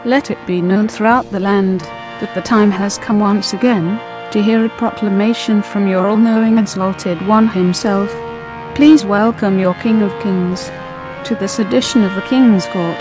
Let it be known throughout the land that the time has come once again to hear a proclamation from your all-knowing exalted one himself. Please welcome your King of Kings to this edition of the King's Court.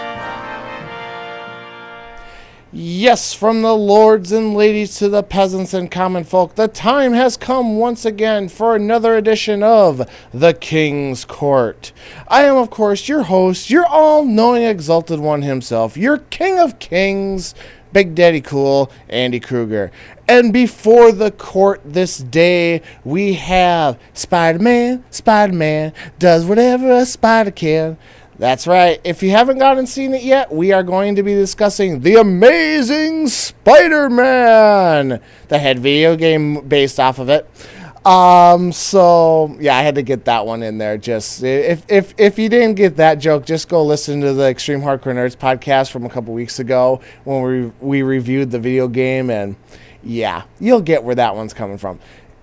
Yes, from the lords and ladies to the peasants and common folk, the time has come once again for another edition of the King's Court. I am, of course, your host, your all-knowing exalted one himself, your King of Kings, Big Daddy Cool, Andy Kruger. And before the court this day, we have Spider-Man. Spider-Man does whatever a spider can. That's right. If you haven't gone and seen it yet, we are going to be discussing The Amazing Spider-Man, the head video game based off of it. So yeah, I had to get that one in there. Just if you didn't get that joke, just go listen to the Extreme Hardcore Nerds podcast from a couple weeks ago when we reviewed the video game, and yeah, you'll get where that one's coming from.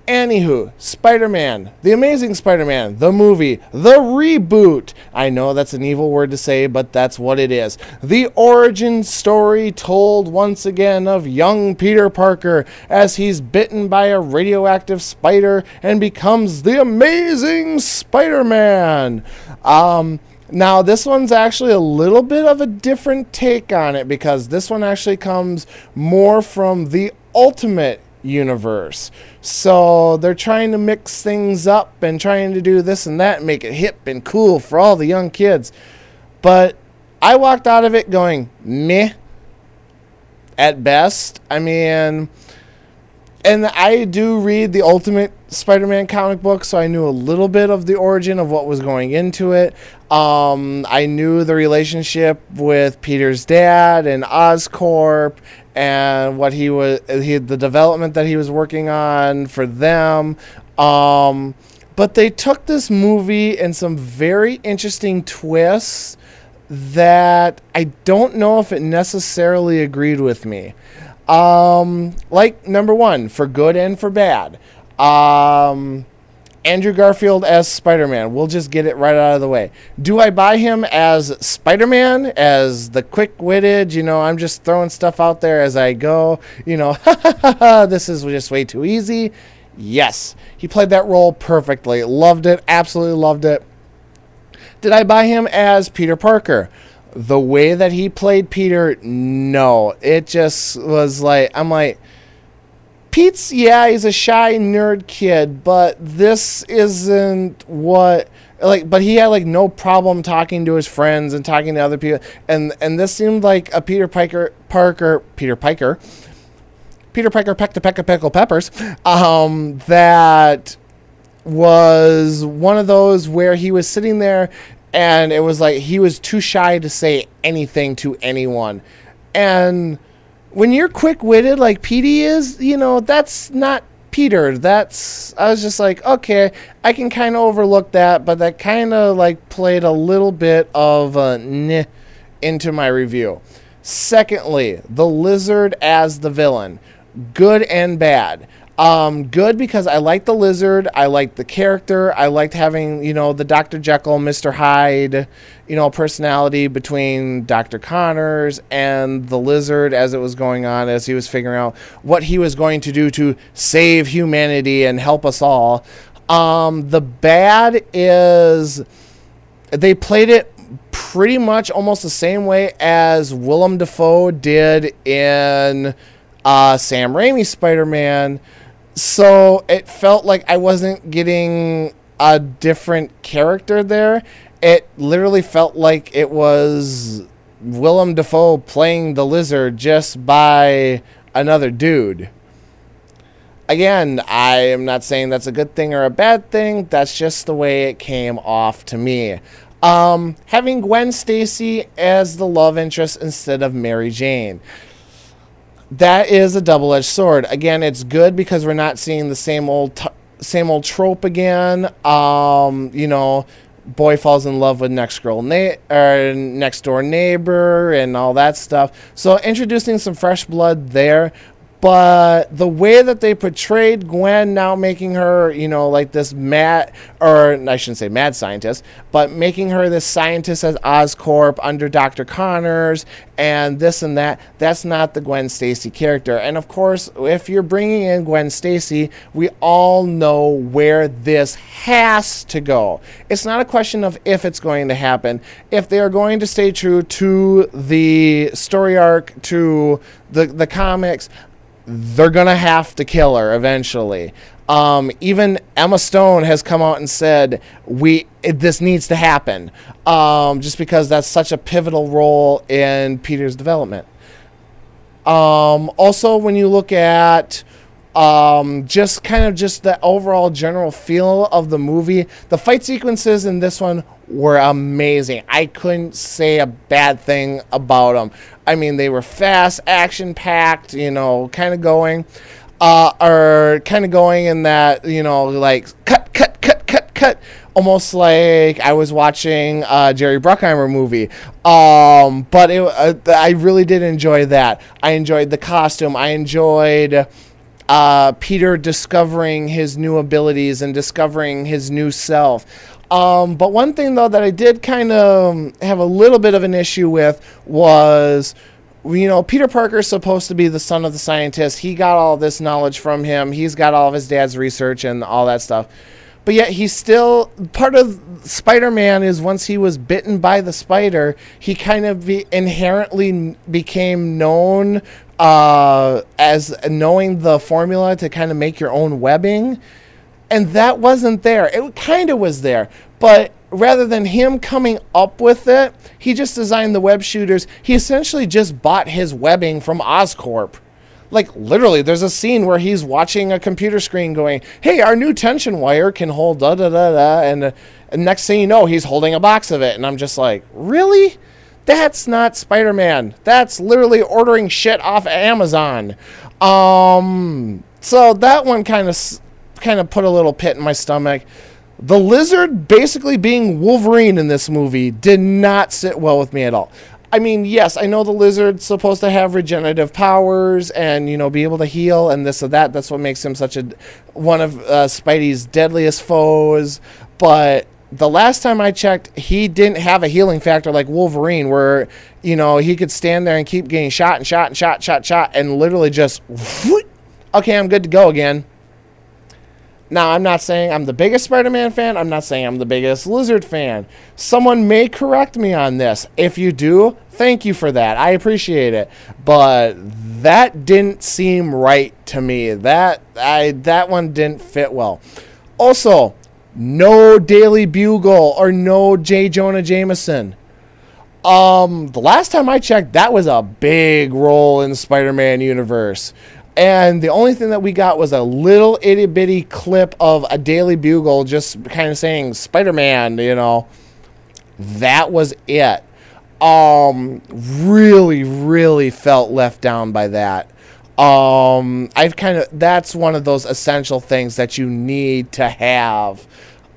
Anywho, Spider-Man, The Amazing Spider-Man, the movie, the reboot. I know that's an evil word to say, but that's what it is. The origin story told once again of young Peter Parker as he's bitten by a radioactive spider and becomes the Amazing Spider-Man. Now, this one's actually a little bit of a different take on it because this one actually comes more from the Ultimate Universe. So they're trying to mix things up and trying to do this and that and make it hip and cool for all the young kids. But I walked out of it going, meh, at best. I mean, and I do read the Ultimate Spider-Man comic book, so I knew a little bit of the origin of what was going into it. I knew the relationship with Peter's dad and Oscorp and what the development that he was working on for them. But they took this movie and some very interesting twists that I don't know if it necessarily agreed with me. Like, number one, for good and for bad. Andrew Garfield as Spider-Man. We'll just get it right out of the way. Do I buy him as Spider-Man, as the quick-witted, I'm just throwing stuff out there as I go, this is just way too easy? Yes. He played that role perfectly. Loved it. Absolutely loved it. Did I buy him as Peter Parker? The way that he played Peter, no. It just was like, I'm like, Pete's, yeah, he's a shy nerd kid, but this isn't what, but he had no problem talking to his friends and talking to other people, and this seemed like a Peter Piker peck to peck a pickle peppers, that was one of those where he was sitting there and it was like he was too shy to say anything to anyone. And when you're quick-witted like Petey is, that's not Peter. I was just like, okay, I can kind of overlook that, but that kind of played a little bit of a into my review. Secondly, the Lizard as the villain. Good and bad. Good because I liked the Lizard, I liked the character, I liked having, the Dr. Jekyll, Mr. Hyde, personality between Dr. Connors and the Lizard as it was going on, as he was figuring out what he was going to do to save humanity and help us all. The bad is they played it pretty much almost the same way as Willem Dafoe did in Sam Raimi's Spider-Man. So it felt like I wasn't getting a different character there. It literally felt like it was Willem Dafoe playing the Lizard just by another dude. Again, I am not saying that's a good thing or a bad thing. That's just the way it came off to me. Having Gwen Stacy as the love interest instead of Mary Jane. That is a double-edged sword. Again, it's good because we're not seeing the same old trope again. Boy falls in love with next door neighbor and all that stuff. So introducing some fresh blood there. But the way that they portrayed Gwen, now making her, like this mad, or I shouldn't say mad scientist, but making her this scientist at Oscorp under Dr. Connors and this and that, that's not the Gwen Stacy character. And of course, if you're bringing in Gwen Stacy, we all know where this has to go. It's not a question of if it's going to happen. If they are going to stay true to the story arc, to the comics, they're going to have to kill her eventually. Even Emma Stone has come out and said, this needs to happen, just because that's such a pivotal role in Peter's development. Also, when you look at just the overall general feel of the movie, the fight sequences in this one were amazing. I couldn't say a bad thing about them. I mean, they were fast, action-packed, kind of going in that, like, cut, almost like I was watching a Jerry Bruckheimer movie. But I really did enjoy that. I enjoyed the costume. I enjoyed Peter discovering his new abilities and discovering his new self. But one thing, though, that I did kind of have a little bit of an issue with was, Peter Parker's supposed to be the son of the scientist. He got all this knowledge from him. He's got all of his dad's research and all that stuff. But yet he's still, part of Spider-Man is once he was bitten by the spider, he kind of inherently became known as knowing the formula to kind of make your own webbing. And that wasn't there. It kind of was there. But rather than him coming up with it, he just designed the web shooters. He essentially just bought his webbing from Oscorp. Like, literally, there's a scene where he's watching a computer screen going, hey, our new tension wire can hold da-da-da-da. And next thing you know, he's holding a box of it. And I'm just like, really? That's not Spider-Man. That's literally ordering shit off Amazon. So that one kind of put a little pit in my stomach. The Lizard basically being Wolverine in this movie did not sit well with me at all. I mean, yes, I know the Lizard's supposed to have regenerative powers and, be able to heal and this or that. That's what makes him one of Spidey's deadliest foes. But the last time I checked, he didn't have a healing factor like Wolverine where, he could stand there and keep getting shot and literally just, okay, I'm good to go again. Now, I'm not saying I'm the biggest Spider-Man fan. I'm not saying I'm the biggest Lizard fan. Someone may correct me on this. If you do, thank you for that. I appreciate it. But that didn't seem right to me. That one didn't fit well. Also, no Daily Bugle or no J. Jonah Jameson. The last time I checked, that was a big role in the Spider-Man universe. And the only thing that we got was a little itty-bitty clip of a Daily Bugle just kind of saying Spider-Man, That was it. Really, really felt left down by that. That's one of those essential things that you need to have.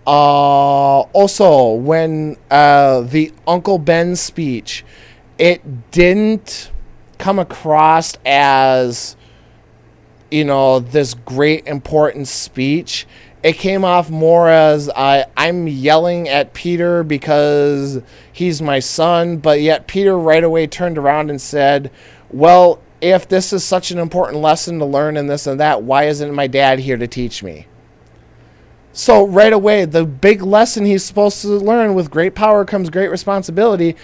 Also, when the Uncle Ben speech, it didn't come across as, this great important speech. It came off more as I'm yelling at Peter because he's my son, but yet Peter right away turned around and said, well, if this is such an important lesson to learn and this and that, why isn't my dad here to teach me? So right away, the big lesson he's supposed to learn, with great power comes great responsibility.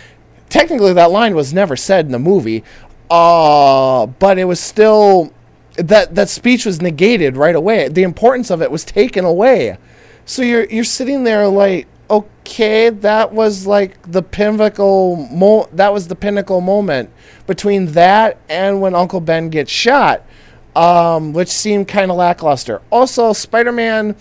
Technically, that line was never said in the movie, but it was still... That speech was negated right away. The importance of it was taken away. So you're sitting there like, okay, that was like the pinnacle moment between that and when Uncle Ben gets shot, which seemed kind of lackluster. Also, Spider-Man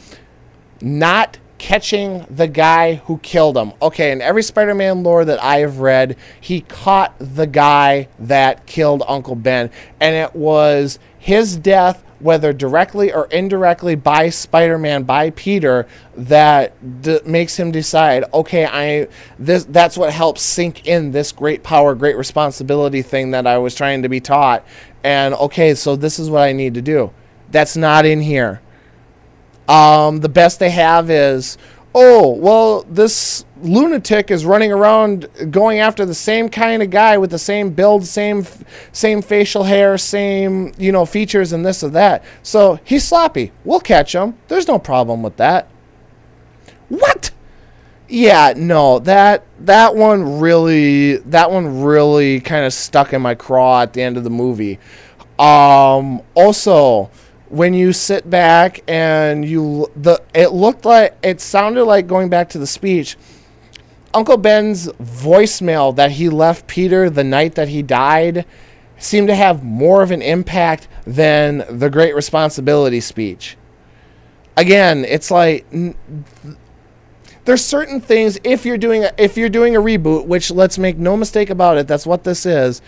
not catching the guy who killed him. Okay, in every Spider-Man lore that I have read, he caught the guy that killed Uncle Ben, and it was his death whether directly or indirectly by Spider-Man, by Peter, that makes him decide, okay, that's what helps sink in this great power, great responsibility thing that I was trying to be taught. And okay, so this is what I need to do. That's not in here. The best they have is, oh, well, this lunatic is running around going after the same kind of guy with the same build, same facial hair, same, features and this or that. So he's sloppy. We'll catch him. There's no problem with that. What? Yeah, no, that one really kind of stuck in my craw at the end of the movie. Also, when you sit back and it sounded like, going back to the speech, Uncle Ben's voicemail that he left Peter the night that he died seemed to have more of an impact than the Great Responsibility speech. Again, it's like, there's certain things, if you're doing a reboot, which, let's make no mistake about it, that's what this is,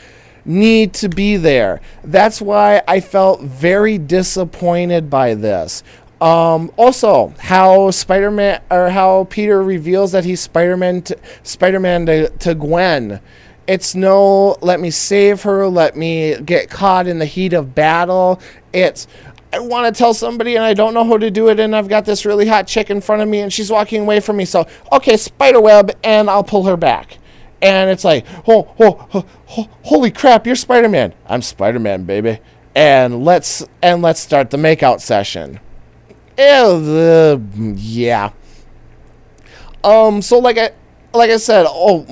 need to be there. That's why I felt very disappointed by this. Also, how Spider-Man, or how Peter reveals that he's Spider-Man to Gwen. It's no, let me save her, let me get caught in the heat of battle. It's, I want to tell somebody and I don't know how to do it, and I've got this really hot chick in front of me and she's walking away from me. So, okay, spiderweb, and I'll pull her back. And it's like, holy crap, you're Spider-Man. I'm Spider-Man, baby. And let's start the makeout session. Yeah. So like I said,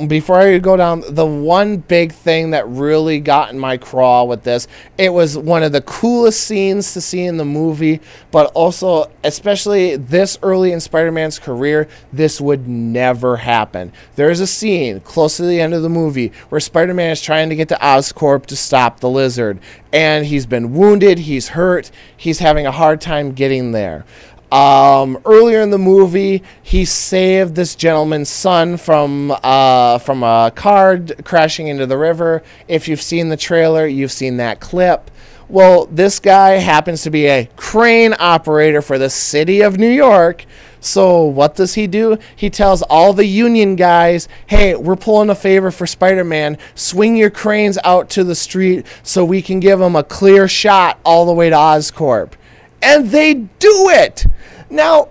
before I go down, the one big thing that really got in my craw with this, it was one of the coolest scenes to see in the movie, but also, especially this early in Spider-Man's career, this would never happen. There's a scene close to the end of the movie where Spider-Man is trying to get to Oscorp to stop the Lizard, and he's been wounded, he's hurt, he's having a hard time getting there. Earlier in the movie, he saved this gentleman's son from a car crashing into the river. If you've seen the trailer, you've seen that clip. Well, this guy happens to be a crane operator for the city of New York. So what does he do? He tells all the union guys, hey, we're pulling a favor for Spider-Man. Swing your cranes out to the street so we can give him a clear shot all the way to Oscorp. And they do it! Now,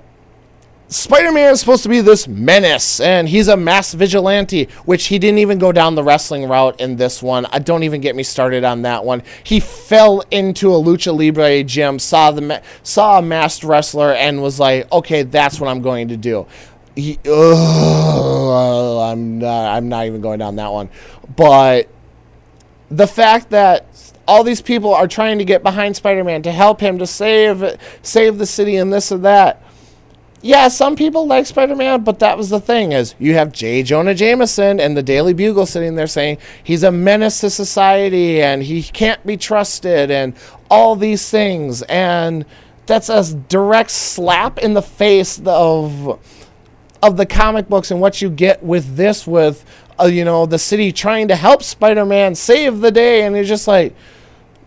Spider-Man is supposed to be this menace, and he's a mass vigilante, which he didn't even go down the wrestling route in this one. Don't even get me started on that one. He fell into a Lucha Libre gym, saw a masked wrestler, and was like, okay, that's what I'm going to do. I'm not even going down that one. But the fact that all these people are trying to get behind Spider-Man to help him, to save the city and this or that. Yeah, some people like Spider-Man, but that was the thing, is you have J. Jonah Jameson and the Daily Bugle sitting there saying he's a menace to society and he can't be trusted and all these things. And that's a direct slap in the face of the comic books and what you get with this, with the city trying to help Spider-Man save the day, and you're just like,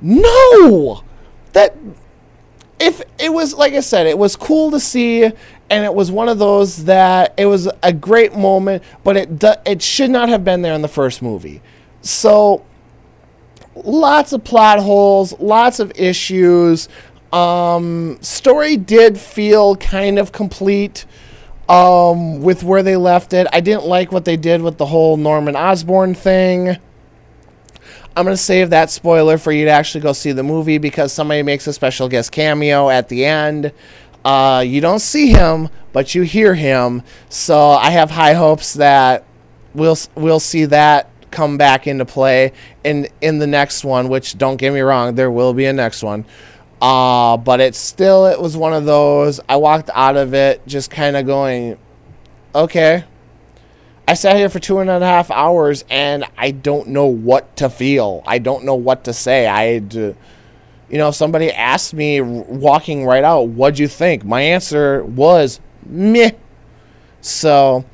no! That, if it was, like I said, it was cool to see, and it was one of those that it was a great moment, but it should not have been there in the first movie. So, lots of plot holes, lots of issues. Story did feel kind of complete with where they left it. I didn't like what they did with the whole Norman Osborn thing. I'm going to save that spoiler for you to actually go see the movie, because somebody makes a special guest cameo at the end. You don't see him, but you hear him. So I have high hopes that we'll see that come back into play in the next one, which, don't get me wrong, there will be a next one. But it was one of those, I walked out of it just kind of going, okay. I sat here for 2.5 hours and I don't know what to feel. I don't know what to say. If somebody asked me walking right out, what'd you think? My answer was meh. So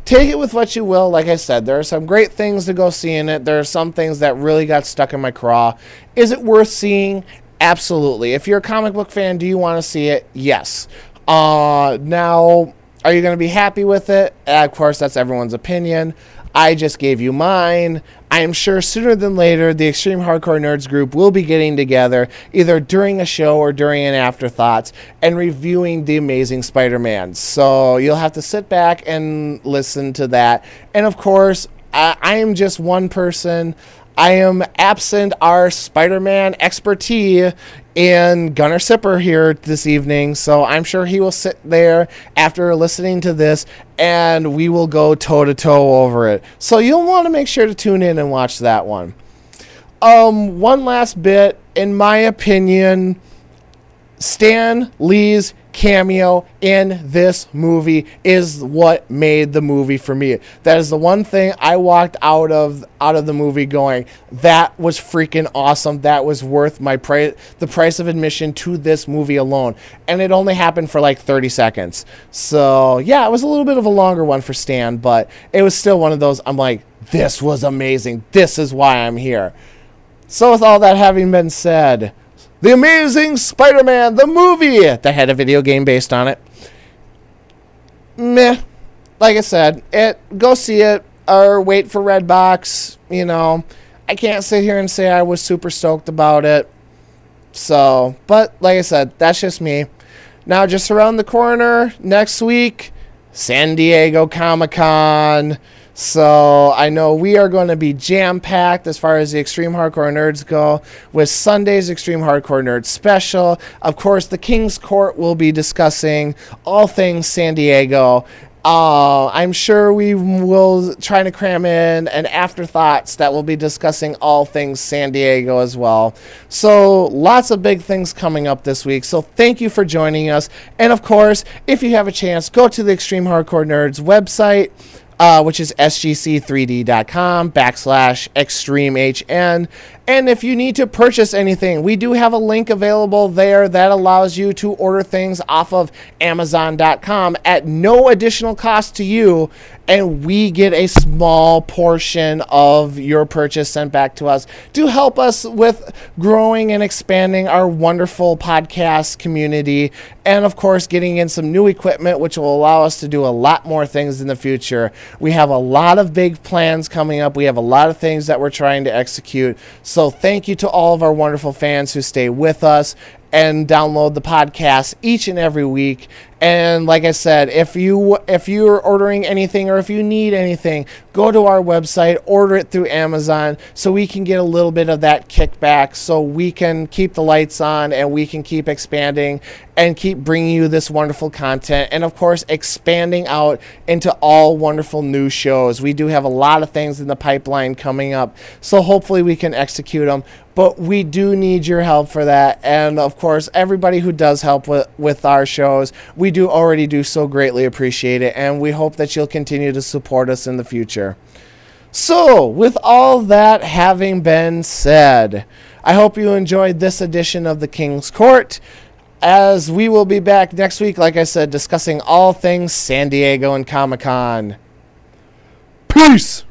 take it with what you will. Like I said, there are some great things to go see in it. There are some things that really got stuck in my craw. Is it worth seeing? Absolutely. If you're a comic book fan, do you want to see it? Yes. Now, are you going to be happy with it? Of course, that's everyone's opinion. I just gave you mine. I am sure sooner than later, the Extreme Hardcore Nerds group will be getting together either during a show or during an afterthoughts and reviewing the Amazing Spider-Man. So you'll have to sit back and listen to that. And of course, I am just one person. I am absent our Spider-Man expertise in Gunnar Sipper here this evening, so I'm sure he will sit there after listening to this, and we will go toe-to-toe over it. So you'll want to make sure to tune in and watch that one. One last bit, in my opinion, Stan Lee's cameo in this movie is what made the movie for me. That is the one thing I walked out of the movie going, that was freaking awesome. That was worth my the price of admission to this movie alone. And it only happened for like 30 seconds. So yeah, it was a little bit of a longer one for Stan, but it was still one of those, I'm like, this was amazing. This is why I'm here. So with all that having been said, The Amazing Spider-Man, the movie that had a video game based on it. Meh. Like I said, go see it or wait for Redbox. You know, I can't sit here and say I was super stoked about it. So, but like I said, that's just me. Now, just around the corner, next week, San Diego Comic-Con. So I know we are going to be jam-packed as far as the Extreme Hardcore Nerds go with Sunday's Extreme Hardcore Nerds special. Of course, the King's Court will be discussing all things San Diego. I'm sure we will try to cram in an afterthoughts that will be discussing all things San Diego as well. So lots of big things coming up this week. So thank you for joining us. And of course, if you have a chance, go to the Extreme Hardcore Nerds website, which is sgc3d.com/extremehn. And if you need to purchase anything, we do have a link available there that allows you to order things off of Amazon.com at no additional cost to you, and we get a small portion of your purchase sent back to us to help us with growing and expanding our wonderful podcast community, and of course getting in some new equipment which will allow us to do a lot more things in the future. We have a lot of big plans coming up. We have a lot of things that we're trying to execute. So thank you to all of our wonderful fans who stay with us and download the podcast each and every week. And like I said, if you're ordering anything or if you need anything, go to our website, order it through Amazon so we can get a little bit of that kickback, so we can keep the lights on and we can keep expanding and keep bringing you this wonderful content, and of course expanding out into all wonderful new shows. We do have a lot of things in the pipeline coming up, so hopefully we can execute them. But we do need your help for that. And of course, everybody who does help with our shows, we do already do so greatly appreciate it. And we hope that you'll continue to support us in the future. So, with all that having been said, I hope you enjoyed this edition of the King's Court, as we will be back next week, like I said, discussing all things San Diego and Comic-Con. Peace!